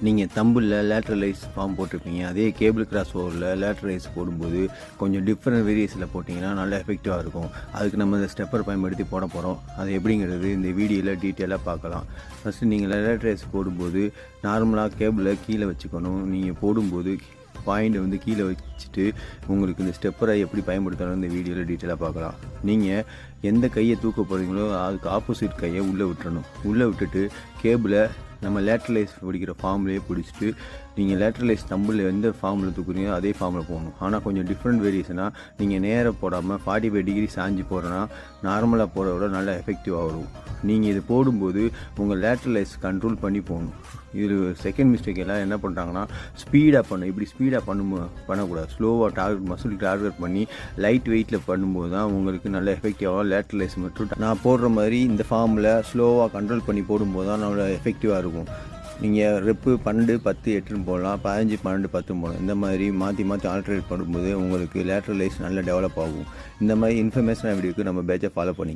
நீங்கள் தம்பில் லேட்ரலைஸ் ஃபார்ம் போட்டிருப்பீங்க, அதே கேபிள் கிராஸ் ஓவரில் லேட்ரலைஸ் போடும்போது கொஞ்சம் டிஃப்ரெண்ட் வேரியஸில் போட்டிங்கன்னா நல்லா எஃபெக்டிவாக இருக்கும். அதுக்கு நம்ம இந்த ஸ்டெப்பர் பயன்படுத்தி போட போகிறோம். அது எப்படிங்கிறது இந்த வீடியோவில் டீட்டெயிலாக பார்க்கலாம். ஃபஸ்ட்டு நீங்கள் லேட்ரலைஸ் போடும்போது நார்மலாக கேபிளை கீழே வச்சுக்கணும். நீங்கள் போடும்போது பாயிண்ட் கீழே வச்சுட்டு உங்களுக்கு இந்த ஸ்டெப்பரை எப்படி பயன்படுத்தணும் இந்த வீடியோவில் டீட்டெயிலாக பார்க்கலாம். நீங்கள் எந்த கையை தூக்க போகிறீங்களோ அதுக்கு ஆப்போசிட் கையை உள்ளே விட்டுறணும். உள்ளே விட்டுட்டு கேபிளை நம்ம லேட்ரலைஸ் பிடிக்கிற ஃபார்ம்லேயே பிடிச்சிட்டு நீங்கள் லேட்ரலைஸ் தம்பில் எந்த ஃபார்மில் தூக்குறீங்களோ அதே ஃபார்மில் போகணும். ஆனால் கொஞ்சம் டிஃப்ரெண்ட் வேரியேஷனாக நீங்கள் நேராக போடாமல் 45 டிகிரி சாஞ்சி போடுறனா நார்மலாக போட விட நல்லா எஃபெக்டிவாக வரும். நீங்கள் இது போடும்போது உங்கள் லேட்ரலைஸ் கண்ட்ரோல் பண்ணி போகணும். இது செகண்ட் மிஸ்டேக் எல்லாம் என்ன பண்ணுறாங்கன்னா இப்படி ஸ்பீடாக பண்ணக்கூடாது. ஸ்லோவாக மசில் டார்கெட் பண்ணி லைட் வெயிட்டில் பண்ணும்போது தான் உங்களுக்கு நல்ல எஃபெக்டிவாக லேட்ரலைஸ் மட்டும் நான் போடுற மாதிரி இந்த ஃபார்மில் ஸ்லோவாக கண்ட்ரோல் பண்ணி போடும்போது தான் நல்லா எஃபெக்டிவாக இருக்கும். நீங்கள் ரெப்பு 12, 10, 8ன்னு போடலாம், 15, 12, 10 போடலாம். இந்த மாதிரி மாற்றி ஆல்ட்ரேட் பண்ணும்போது உங்களுக்கு லேட்ரலைஸ் நல்லா டெவலப் ஆகும். இந்த மாதிரி இன்ஃபர்மேஷனாக வீடியோக்கு நம்ம பேட்சை ஃபாலோ பண்ணி